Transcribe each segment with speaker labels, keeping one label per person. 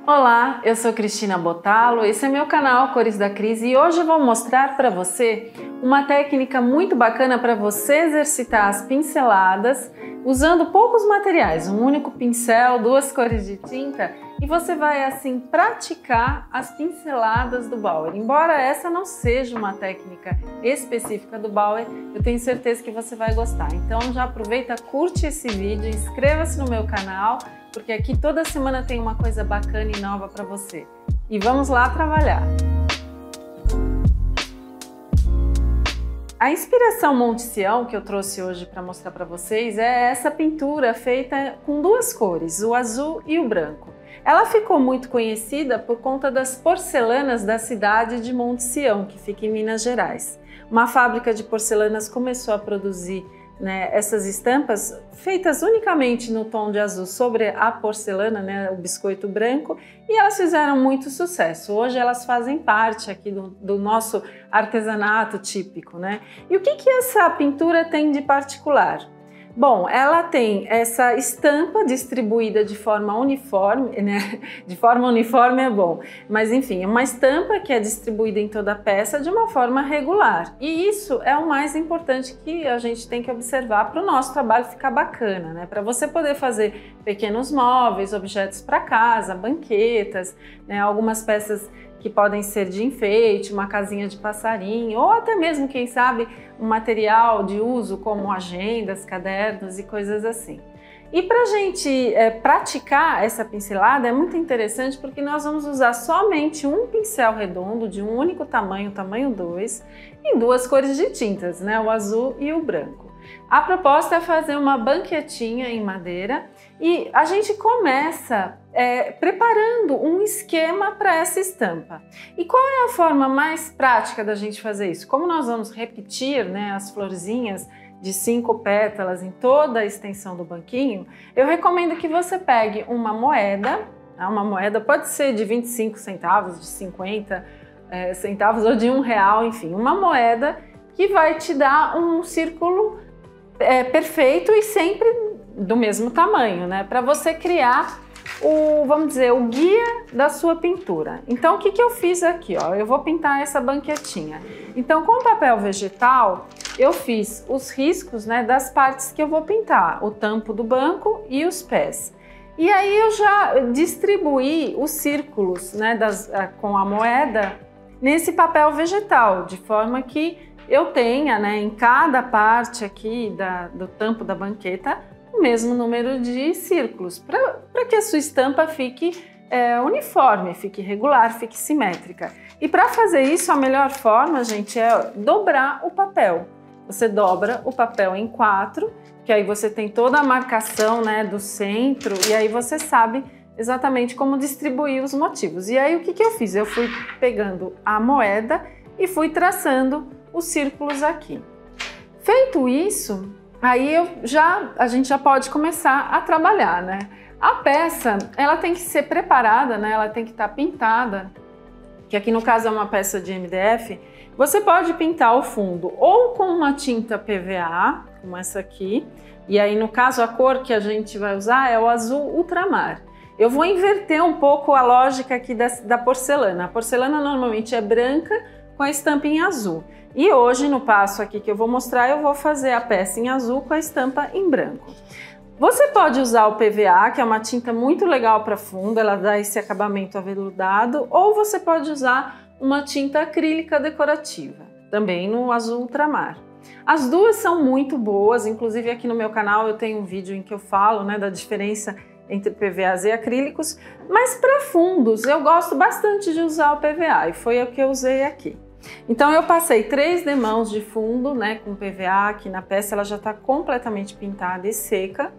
Speaker 1: Olá, eu sou Cristina Botalo, esse é meu canal Cores da Cris e hoje eu vou mostrar para você uma técnica muito bacana para você exercitar as pinceladas usando poucos materiais, um único pincel, duas cores de tinta e você vai assim praticar as pinceladas do Bauer. Embora essa não seja uma técnica específica do Bauer, eu tenho certeza que você vai gostar. Então já aproveita, curte esse vídeo, inscreva-se no meu canal, porque aqui toda semana tem uma coisa bacana e nova para você. E vamos lá trabalhar! A inspiração Monte Sião que eu trouxe hoje para mostrar para vocês é essa pintura feita com duas cores, o azul e o branco. Ela ficou muito conhecida por conta das porcelanas da cidade de Monte Sião, que fica em Minas Gerais. Uma fábrica de porcelanas começou a produzir essas estampas feitas unicamente no tom de azul sobre a porcelana, o biscoito branco, e elas fizeram muito sucesso. Hoje elas fazem parte aqui do nosso artesanato típico, E o que essa pintura tem de particular? Bom, ela tem essa estampa distribuída de forma uniforme, De forma uniforme é bom, mas enfim, é uma estampa que é distribuída em toda a peça de uma forma regular. E isso é o mais importante que a gente tem que observar para o nosso trabalho ficar bacana, Para você poder fazer pequenos móveis, objetos para casa, banquetas, algumas peças que podem ser de enfeite, uma casinha de passarinho, ou até mesmo, quem sabe, um material de uso como agendas, cadernos e coisas assim. E para a gente praticar essa pincelada é muito interessante porque nós vamos usar somente um pincel redondo de um único tamanho, tamanho 2, em duas cores de tintas, o azul e o branco. A proposta é fazer uma banquetinha em madeira e a gente começa preparando um esquema para essa estampa. E qual é a forma mais prática da gente fazer isso? Como nós vamos repetir as florzinhas de 5 pétalas em toda a extensão do banquinho, eu recomendo que você pegue uma moeda pode ser de 25 centavos, de 50 centavos ou de R$1, enfim, uma moeda que vai te dar um círculo perfeito e sempre do mesmo tamanho, para você criar vamos dizer, o guia da sua pintura. Então, o que eu fiz aqui? Eu vou pintar essa banquetinha. Então, com papel vegetal, eu fiz os riscos das partes que eu vou pintar, o tampo do banco e os pés. E aí eu já distribuí os círculos com a moeda nesse papel vegetal, de forma que eu tenha em cada parte aqui do tampo da banqueta o mesmo número de círculos, para que a sua estampa fique uniforme, fique regular, fique simétrica. E para fazer isso, a melhor forma, gente, é dobrar o papel. Você dobra o papel em 4, que aí você tem toda a marcação do centro, e aí você sabe exatamente como distribuir os motivos. E aí o que eu fiz? Eu fui pegando a moeda e fui traçando os círculos aqui. Feito isso, aí a gente já pode começar a trabalhar, A peça, ela tem que ser preparada, ela tem que estar pintada, que aqui no caso é uma peça de MDF. Você pode pintar o fundo ou com uma tinta PVA, como essa aqui, e aí no caso a cor que a gente vai usar é o azul ultramar. Eu vou inverter um pouco a lógica aqui da porcelana. A porcelana normalmente é branca com a estampa em azul. E hoje, no passo aqui que eu vou mostrar, eu vou fazer a peça em azul com a estampa em branco. Você pode usar o PVA, que é uma tinta muito legal para fundo, ela dá esse acabamento aveludado, ou você pode usar uma tinta acrílica decorativa, também no azul ultramar. As duas são muito boas, inclusive aqui no meu canal eu tenho um vídeo em que eu falo da diferença entre PVAs e acrílicos, mas para fundos eu gosto bastante de usar o PVA e foi o que eu usei aqui. Então eu passei 3 demãos de fundo com PVA aqui na peça, ela já está completamente pintada e seca.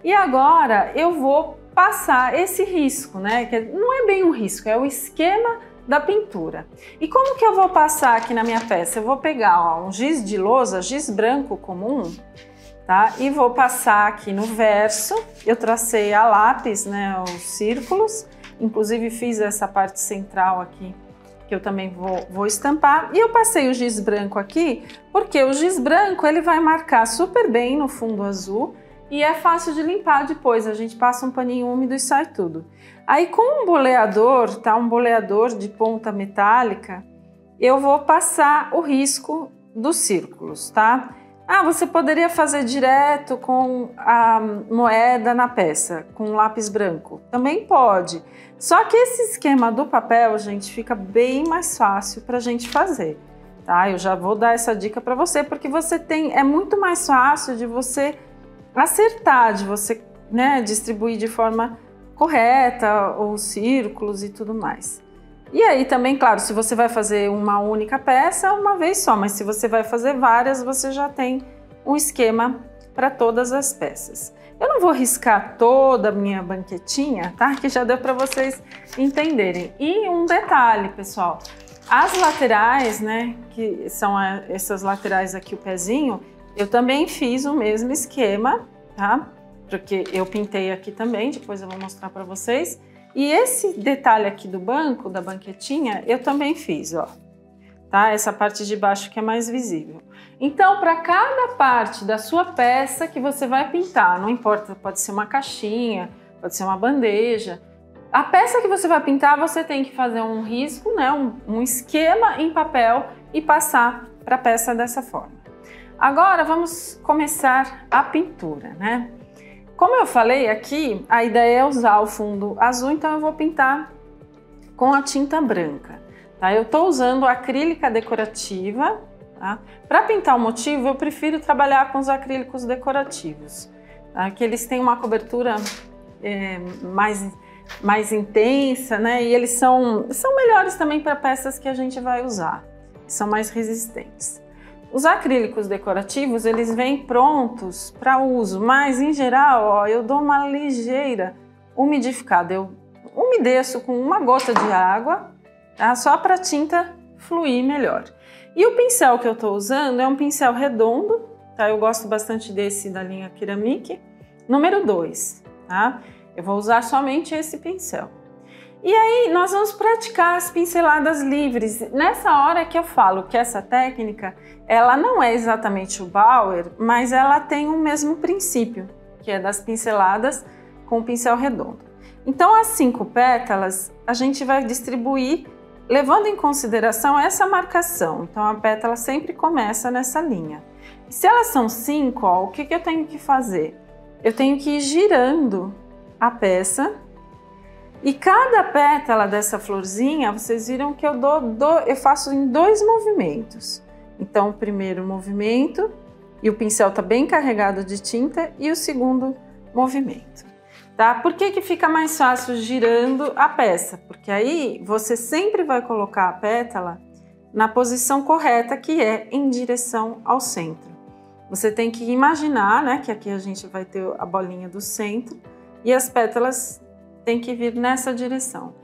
Speaker 1: E agora eu vou passar esse risco, que não é bem um risco, é o esquema da pintura. E como que eu vou passar aqui na minha peça? Eu vou pegar um giz de lousa, giz branco comum, e vou passar aqui no verso. Eu tracei a lápis, os círculos, inclusive fiz essa parte central aqui que eu também vou estampar. E eu passei o giz branco aqui, porque o giz branco ele vai marcar super bem no fundo azul e é fácil de limpar depois. A gente passa um paninho úmido e sai tudo. Aí com um boleador, tá? Um boleador de ponta metálica, eu vou passar o risco dos círculos, tá? Você poderia fazer direto com a moeda na peça, com lápis branco. Também pode. Só que esse esquema do papel, gente, fica bem mais fácil para a gente fazer, tá? Eu já vou dar essa dica para você, porque é muito mais fácil de você acertar, de você, né, distribuir de forma correta os círculos e tudo mais. E aí também, claro, se você vai fazer uma única peça, uma vez só, mas se você vai fazer várias, você já tem um esquema para todas as peças. Eu não vou riscar toda a minha banquetinha, tá? Que já deu para vocês entenderem. E um detalhe, pessoal, as laterais, né, que são essas laterais aqui, o pezinho, eu também fiz o mesmo esquema, tá? Porque eu pintei aqui também, depois eu vou mostrar para vocês. E esse detalhe aqui do banco, da banquetinha, eu também fiz, ó. Tá? Essa parte de baixo que é mais visível. Então, para cada parte da sua peça que você vai pintar, não importa, pode ser uma caixinha, pode ser uma bandeja. A peça que você vai pintar, você tem que fazer um risco, né? Um esquema em papel e passar para a peça dessa forma. Agora, vamos começar a pintura, né? Como eu falei aqui, a ideia é usar o fundo azul, então eu vou pintar com a tinta branca. Tá? Eu estou usando acrílica decorativa. Tá? Para pintar o motivo, eu prefiro trabalhar com os acrílicos decorativos, tá? Que eles têm uma cobertura mais intensa, né? E eles são melhores também para peças que a gente vai usar, são mais resistentes. Os acrílicos decorativos, eles vêm prontos para uso, mas em geral, ó, eu dou uma ligeira umidificada. Eu umedeço com uma gota de água, tá? Só para a tinta fluir melhor. E o pincel que eu estou usando é um pincel redondo, tá? Eu gosto bastante desse da linha Ceramic, número 2, tá? Eu vou usar somente esse pincel. E aí nós vamos praticar as pinceladas livres. Nessa hora que eu falo que essa técnica, ela não é exatamente o Bauer, mas ela tem o mesmo princípio, que é das pinceladas com o pincel redondo. Então as 5 pétalas a gente vai distribuir levando em consideração essa marcação. Então a pétala sempre começa nessa linha. E se elas são 5, ó, o que eu tenho que fazer? Eu tenho que ir girando a peça. E cada pétala dessa florzinha, vocês viram que eu faço em 2 movimentos. Então, o primeiro movimento, e o pincel está bem carregado de tinta, e o segundo movimento. Tá? Por que fica mais fácil girando a peça? Porque aí você sempre vai colocar a pétala na posição correta, que é em direção ao centro. Você tem que imaginar, né, que aqui a gente vai ter a bolinha do centro, e as pétalas tem que vir nessa direção.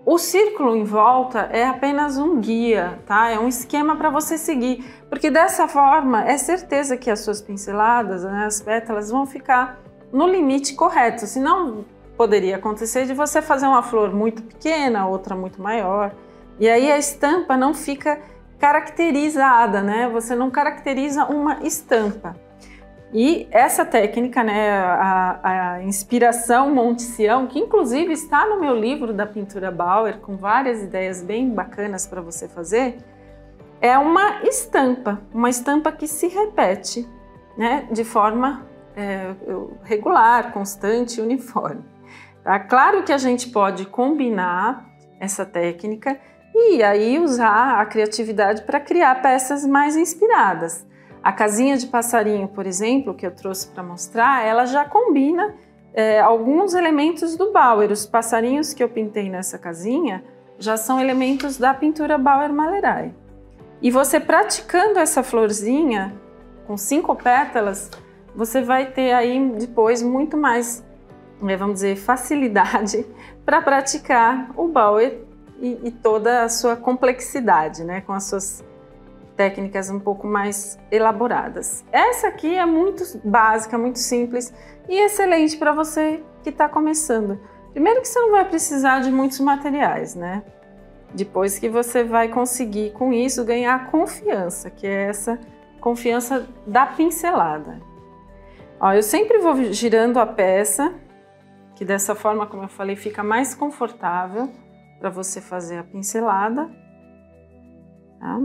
Speaker 1: O círculo em volta é apenas um guia, tá? É um esquema para você seguir, porque dessa forma é certeza que as suas pinceladas, né, as pétalas vão ficar no limite correto, senão poderia acontecer de você fazer uma flor muito pequena, outra muito maior, e aí a estampa não fica caracterizada, né? Você não caracteriza uma estampa. E essa técnica, né, a inspiração Monte Sião, que inclusive está no meu livro da pintura Bauer, com várias ideias bem bacanas para você fazer, é uma estampa que se repete, né, de forma regular, constante e uniforme. Tá? Claro que a gente pode combinar essa técnica e aí usar a criatividade para criar peças mais inspiradas. A casinha de passarinho, por exemplo, que eu trouxe para mostrar, ela já combina alguns elementos do Bauer. Os passarinhos que eu pintei nessa casinha já são elementos da pintura Bauer Malerai. E você praticando essa florzinha com 5 pétalas, você vai ter aí depois muito mais, vamos dizer, facilidade para praticar o Bauer e toda a sua complexidade, né, com as suas técnicas um pouco mais elaboradas. Essa aqui é muito básica, muito simples e excelente para você que está começando. Primeiro que você não vai precisar de muitos materiais, né? Depois que você vai conseguir com isso ganhar confiança, que é essa confiança da pincelada. Ó, eu sempre vou girando a peça, que dessa forma, como eu falei, fica mais confortável para você fazer a pincelada. Tá?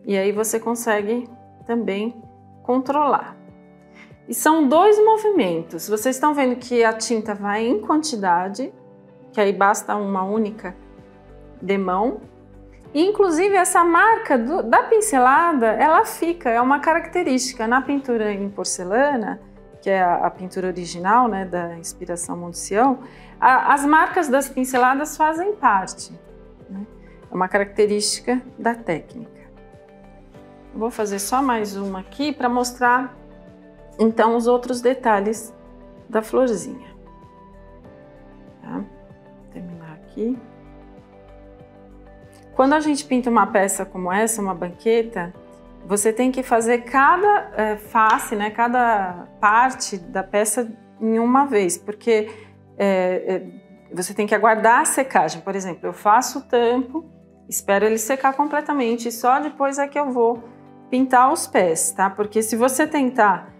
Speaker 1: E aí você consegue também controlar. E são 2 movimentos. Vocês estão vendo que a tinta vai em quantidade, que aí basta uma única demão. E, inclusive, essa marca da pincelada, ela fica, é uma característica. Na pintura em porcelana, que é a pintura original, né, da inspiração Montesião, as marcas das pinceladas fazem parte, né? É uma característica da técnica. Vou fazer só mais uma aqui para mostrar, então, os outros detalhes da florzinha. Tá? Vou terminar aqui. Quando a gente pinta uma peça como essa, uma banqueta, você tem que fazer cada face, né, cada parte da peça em uma vez, porque você tem que aguardar a secagem. Por exemplo, eu faço o tampo, espero ele secar completamente e só depois é que eu vou pintar os pés, tá? Porque se você tentar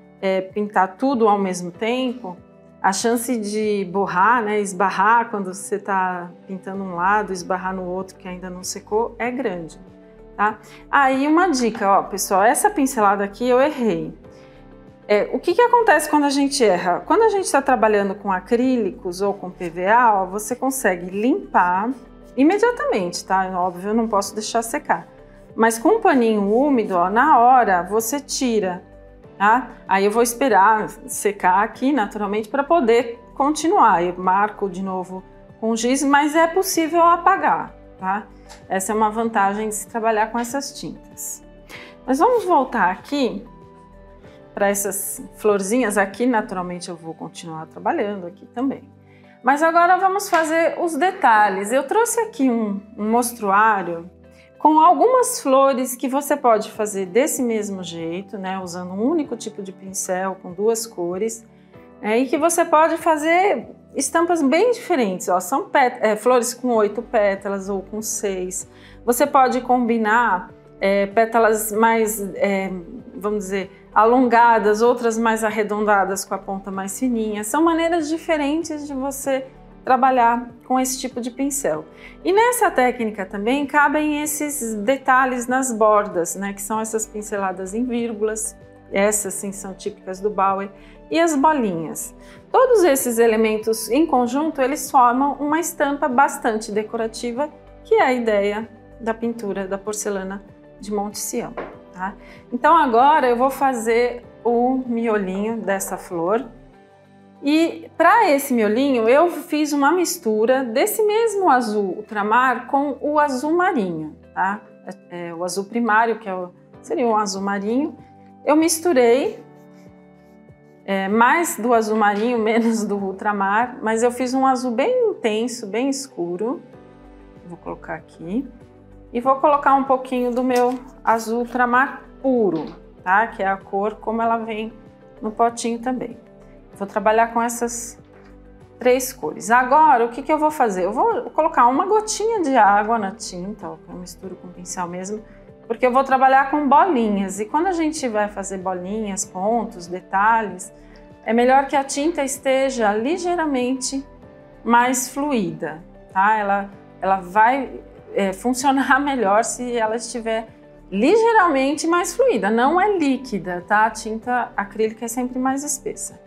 Speaker 1: pintar tudo ao mesmo tempo, a chance de borrar, né, esbarrar quando você está pintando um lado, esbarrar no outro que ainda não secou, é grande, tá? Aí uma dica, ó, pessoal, essa pincelada aqui eu errei. O que acontece quando a gente erra? Quando a gente está trabalhando com acrílicos ou com PVA, ó, você consegue limpar imediatamente, tá? Óbvio, eu não posso deixar secar. Mas com um paninho úmido, ó, na hora você tira. Tá? Aí eu vou esperar secar aqui naturalmente para poder continuar. Eu marco de novo com giz, mas é possível apagar, tá? Essa é uma vantagem de se trabalhar com essas tintas. Mas vamos voltar aqui para essas florzinhas. Aqui naturalmente eu vou continuar trabalhando aqui também. Mas agora vamos fazer os detalhes. Eu trouxe aqui um mostruário com algumas flores que você pode fazer desse mesmo jeito, né, usando um único tipo de pincel com 2 cores, e que você pode fazer estampas bem diferentes. Ó, são flores com 8 pétalas ou com 6. Você pode combinar pétalas mais, vamos dizer, alongadas, outras mais arredondadas com a ponta mais fininha. São maneiras diferentes de você trabalhar com esse tipo de pincel. E nessa técnica também cabem esses detalhes nas bordas, né, que são essas pinceladas em vírgulas, essas sim são típicas do Bauer, e as bolinhas. Todos esses elementos em conjunto, eles formam uma estampa bastante decorativa, que é a ideia da pintura da porcelana de Montesião, tá? Então agora eu vou fazer o miolinho dessa flor. E para esse miolinho eu fiz uma mistura desse mesmo azul ultramar com o azul marinho, tá? O azul primário, que seria um azul marinho. Eu misturei mais do azul marinho, menos do ultramar, mas eu fiz um azul bem intenso, bem escuro. Vou colocar aqui. E vou colocar um pouquinho do meu azul ultramar puro, tá? Que é a cor como ela vem no potinho também. Vou trabalhar com essas 3 cores. Agora, o que eu vou fazer? Eu vou colocar uma gotinha de água na tinta, ó, eu misturo com o pincel mesmo, porque eu vou trabalhar com bolinhas. E quando a gente vai fazer bolinhas, pontos, detalhes, é melhor que a tinta esteja ligeiramente mais fluida, tá? Ela vai funcionar melhor se ela estiver ligeiramente mais fluida, não é líquida, tá? A tinta acrílica é sempre mais espessa.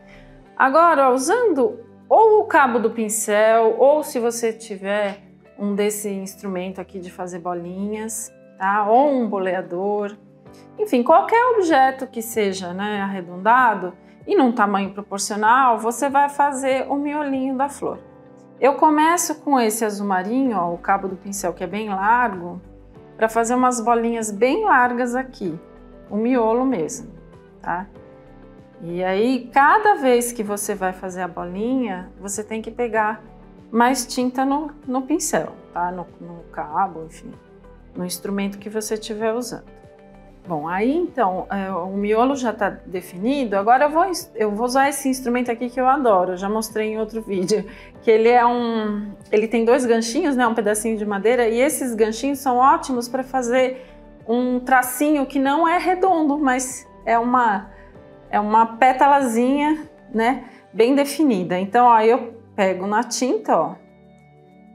Speaker 1: Agora, usando ou o cabo do pincel, ou se você tiver um desse instrumento aqui de fazer bolinhas, tá? Ou um boleador, enfim, qualquer objeto que seja, né, arredondado e num tamanho proporcional, você vai fazer o miolinho da flor. Eu começo com esse azul marinho, ó, o cabo do pincel que é bem largo, para fazer umas bolinhas bem largas aqui, o miolo mesmo, tá? E aí, cada vez que você vai fazer a bolinha, você tem que pegar mais tinta no pincel, tá? No cabo, enfim, no instrumento que você estiver usando. Bom, aí então, o miolo já está definido. Agora eu vou usar esse instrumento aqui que eu adoro, eu já mostrei em outro vídeo, que ele tem 2 ganchinhos, né? Um pedacinho de madeira, e esses ganchinhos são ótimos para fazer um tracinho que não é redondo, mas é é uma pétalazinha, né, bem definida. Então, ó, eu pego na tinta, ó,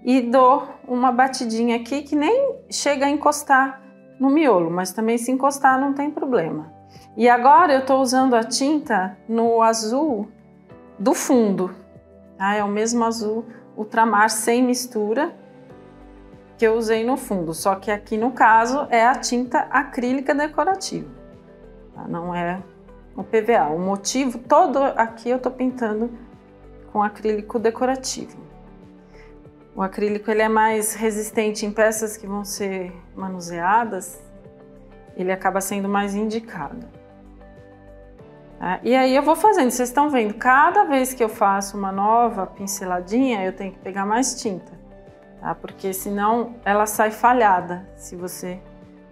Speaker 1: e dou uma batidinha aqui que nem chega a encostar no miolo, mas também se encostar não tem problema. E agora eu tô usando a tinta no azul do fundo, tá? É o mesmo azul ultramar sem mistura que eu usei no fundo, só que aqui no caso é a tinta acrílica decorativa, tá? Não é o PVA. O motivo todo aqui eu tô pintando com acrílico decorativo. O acrílico ele é mais resistente em peças que vão ser manuseadas, ele acaba sendo mais indicado. Tá? E aí eu vou fazendo, vocês estão vendo, cada vez que eu faço uma nova pinceladinha, eu tenho que pegar mais tinta, tá? Porque senão ela sai falhada se você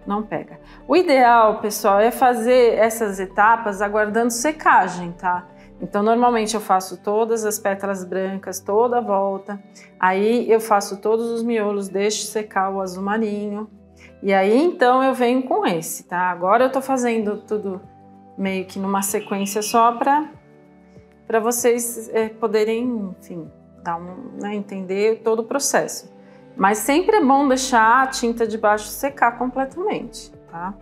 Speaker 1: não pega. O ideal, pessoal, é fazer essas etapas aguardando secagem, tá? Então, normalmente eu faço todas as pétalas brancas, toda a volta, aí eu faço todos os miolos, deixo secar o azul marinho, e aí então eu venho com esse, tá? Agora eu tô fazendo tudo meio que numa sequência só para vocês poderem, enfim, né, entender todo o processo. Mas sempre é bom deixar a tinta de baixo secar completamente, tá?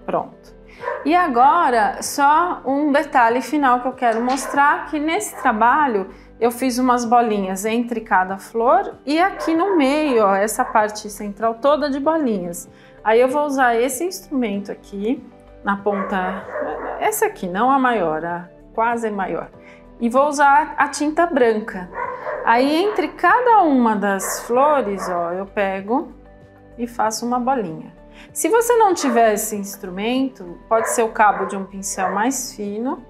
Speaker 1: Pronto. E agora, só um detalhe final que eu quero mostrar, que nesse trabalho eu fiz umas bolinhas entre cada flor e aqui no meio, ó, essa parte central toda de bolinhas. Aí eu vou usar esse instrumento aqui, na ponta, essa aqui, não a maior, a quase maior. E vou usar a tinta branca. Aí entre cada uma das flores, ó, eu pego e faço uma bolinha. Se você não tiver esse instrumento, pode ser o cabo de um pincel mais fino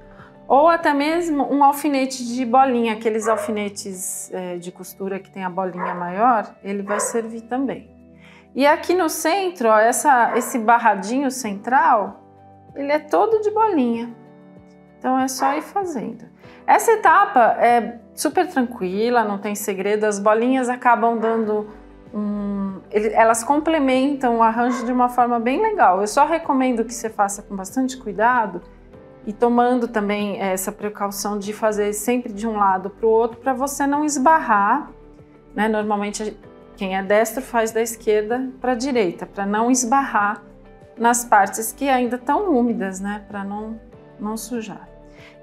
Speaker 1: ou até mesmo um alfinete de bolinha, aqueles alfinetes de costura que tem a bolinha maior, ele vai servir também. E aqui no centro, ó, esse barradinho central, ele é todo de bolinha, então é só ir fazendo. Essa etapa é super tranquila, não tem segredo, as bolinhas acabam dando elas complementam o arranjo de uma forma bem legal. Eu só recomendo que você faça com bastante cuidado e tomando também essa precaução de fazer sempre de um lado para o outro para você não esbarrar, né? Normalmente quem é destro faz da esquerda para a direita, para não esbarrar nas partes que ainda estão úmidas, né? Para não sujar.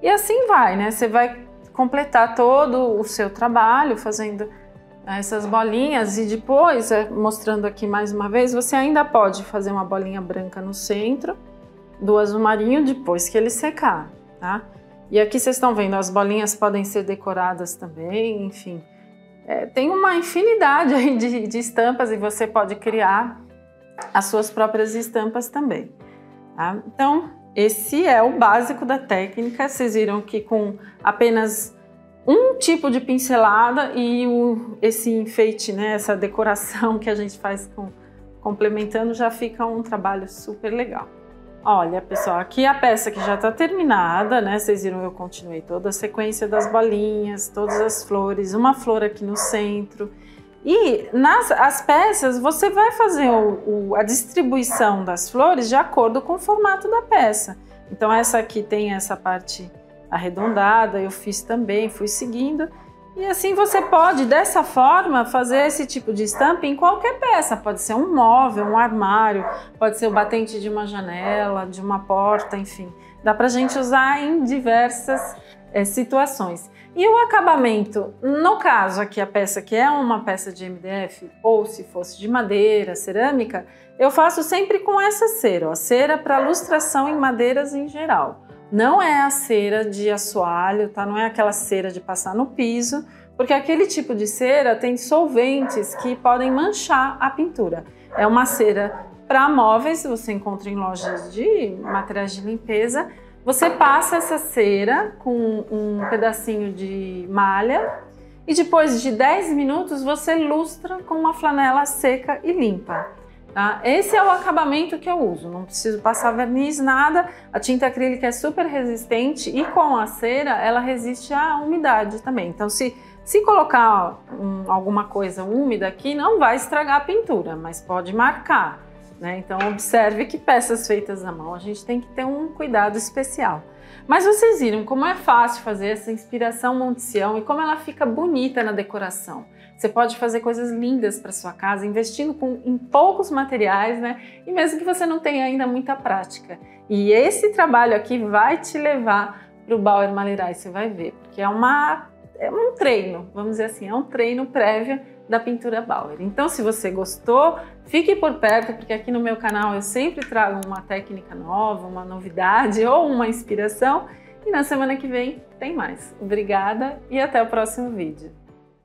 Speaker 1: E assim vai, né? Você vai completar todo o seu trabalho fazendo essas bolinhas e depois, mostrando aqui mais uma vez, você ainda pode fazer uma bolinha branca no centro do azul marinho depois que ele secar, tá? E aqui vocês estão vendo, as bolinhas podem ser decoradas também, enfim. Tem uma infinidade aí de estampas e você pode criar as suas próprias estampas também, tá? Então, esse é o básico da técnica. Vocês viram que com apenas um tipo de pincelada e esse enfeite, né, essa decoração que a gente faz complementando, já fica um trabalho super legal. Olha, pessoal, aqui a peça que já está terminada, né? Vocês viram, eu continuei toda a sequência das bolinhas, todas as flores, uma flor aqui no centro. E as peças, você vai fazer a distribuição das flores de acordo com o formato da peça. Então, essa aqui tem essa parte arredondada, eu fiz também, fui seguindo. E assim você pode, dessa forma, fazer esse tipo de estampa em qualquer peça. Pode ser um móvel, um armário, pode ser o batente de uma janela, de uma porta, enfim. Dá pra gente usar em diversas situações. E o acabamento, no caso aqui a peça que é uma peça de MDF, ou se fosse de madeira, cerâmica, eu faço sempre com essa cera, ó, cera para lustração em madeiras em geral. Não é a cera de assoalho, tá? Não é aquela cera de passar no piso, porque aquele tipo de cera tem solventes que podem manchar a pintura. É uma cera para móveis, você encontra em lojas de materiais de limpeza. Você passa essa cera com um pedacinho de malha e depois de 10 minutos você lustra com uma flanela seca e limpa. Tá? Esse é o acabamento que eu uso, não preciso passar verniz, nada. A tinta acrílica é super resistente e com a cera ela resiste à umidade também. Então se colocar alguma coisa úmida aqui não vai estragar a pintura, mas pode marcar, né? Então observe que peças feitas à mão a gente tem que ter um cuidado especial. Mas vocês viram como é fácil fazer essa inspiração Monte Sião e como ela fica bonita na decoração. Você pode fazer coisas lindas para sua casa, investindo em poucos materiais, né? E mesmo que você não tenha ainda muita prática. E esse trabalho aqui vai te levar para o Bauer Malerais, você vai ver, porque é um treino, vamos dizer assim, é um treino prévio da pintura Bauer. Então, se você gostou, fique por perto, porque aqui no meu canal eu sempre trago uma técnica nova, uma novidade ou uma inspiração. E na semana que vem tem mais. Obrigada e até o próximo vídeo.